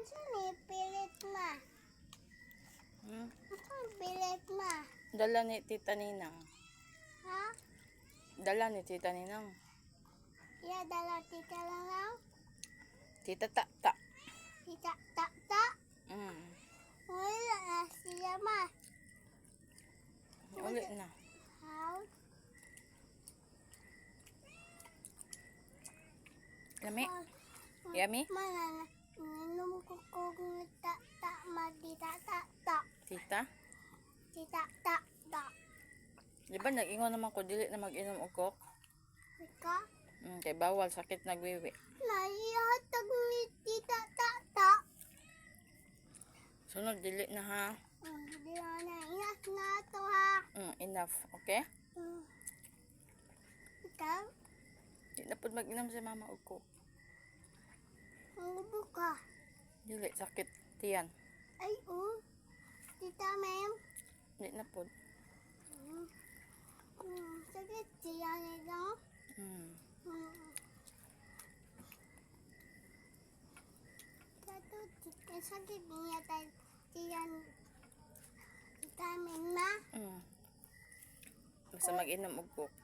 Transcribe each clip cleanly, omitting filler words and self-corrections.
Saan pilit ma? Saan pilit ma? Dala ni Tita Ninang. Ha? Dala ni Tita Ninang. Ya, dala tita lang. Tita Tak. Tita tak. Mm. Wala na siya ma. Ulit na. How? Lami? Yummy? Mana na. Minum ko kung tak ma tita tak. Tita? Tita tak. Di ba nag-ingon naman ko dili na mag-inom og coke? Ika? Kay bawal sakit nagwiwi. Naihatag ni tita tak. Sunod dili na ha. Hindi na inas na to ha. Enough, okay? Ikaw? Di na pud mag-inom si mama og coke. Ang buka. Dili sakit tiyan. Ay, tita, ma'am. Di na pud. Sakit siya nito. Sakit niya tayo siya. Tita, ma'am na. Basta mag-inom og coke.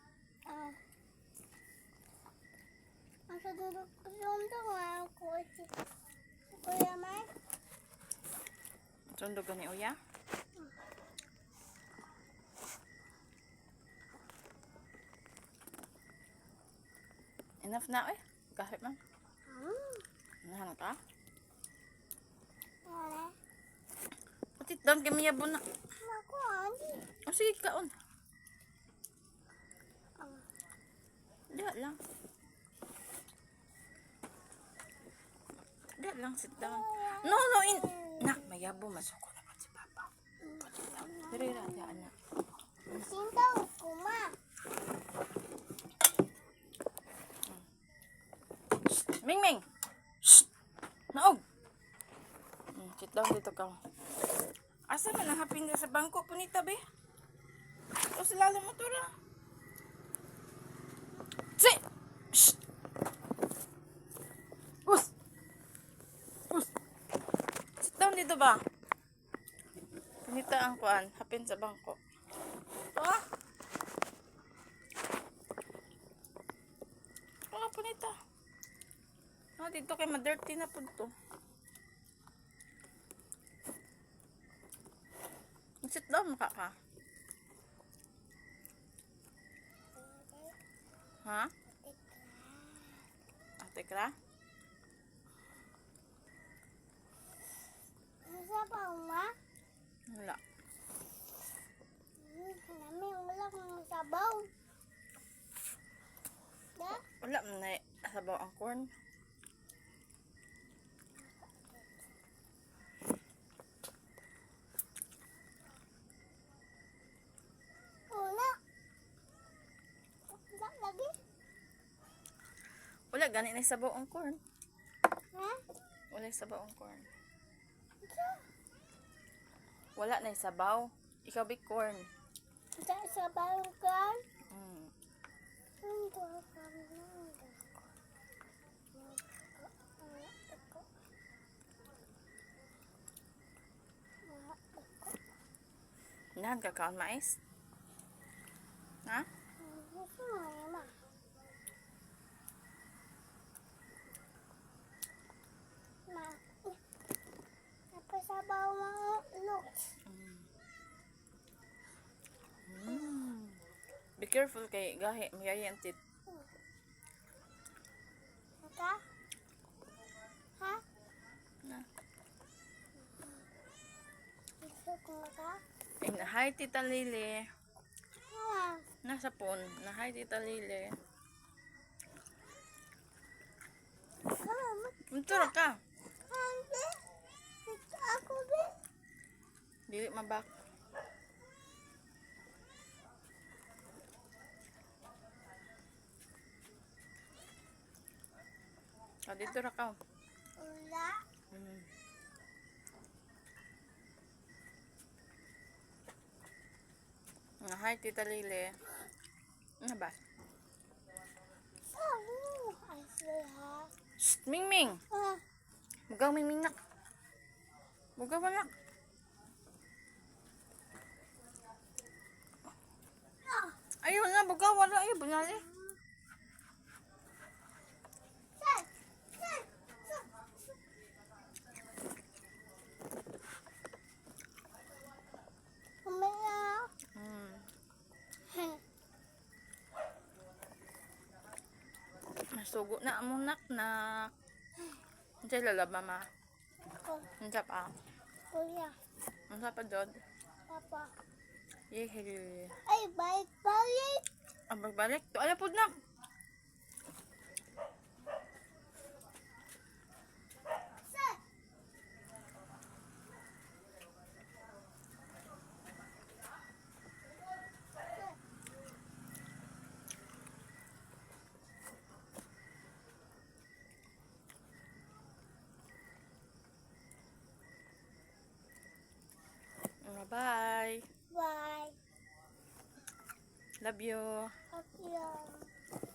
Ang sadurok ko nga ako. Kuya, ma'am. Sundo ka ni Uya? Enough na eh. Kahit man. Nahan ka? Wala. Patit doon kay Mia na. Ako, hindi. O sige kaon. Diha lang. Diha lang, sit down. No, Nak, mayabo, masuko na si Papa. Patit down. Dirira, diha anak. Sintaw ko, ma. Ming! Shh! Naog! Sit down dito ka. Asa man ang hapin sa bangko punita be? O sila lang motora. Sit! Shh! Us! Sit down dito ba? Punita ang kuan, hapin sa bangko. Oh! Oh, punita. Dito kay ma-dirty na po to. Sit down maka ka. Ha? Ate Kra? Nasa pa, ma? Wala. Nami, wala kong sabaw. Da? Wala man na sabaw ang corn. Wala, gani na sabaw ang corn. Ha? Wala sabaw ang corn. Wala na sabaw. Ikaw big corn. Sa sabaw ka? Nahan ka kaon mais? Ha? Napasabaw mga look. Be careful kay gahi mayay ang tit. Maka? Ha? Na. Gusto ko maka? Hi Tita Lily. Ha? Nasa phone. Na hi Tita Lily. Muntura ka. Hindi. Ako din. Dili mabak. Dito ra ka. Wala. Hi Tita Lily. Ano ba? Oh, I say ha. Shh, Ming Ming. Magaw Ming Ming nak. Buka wala. Ayun na, buka wala. Ayun, bunali. Sir! Sir! Sir! Mamaya. Masugo na mo nak. Hindi lalab mama. Hindi pa. Kuya. Hindi pa dod. Papa. Yehe. Ay, balik. Ang magbalik. To ala pud na. Sir! Bye. Bye. Love you. Okay.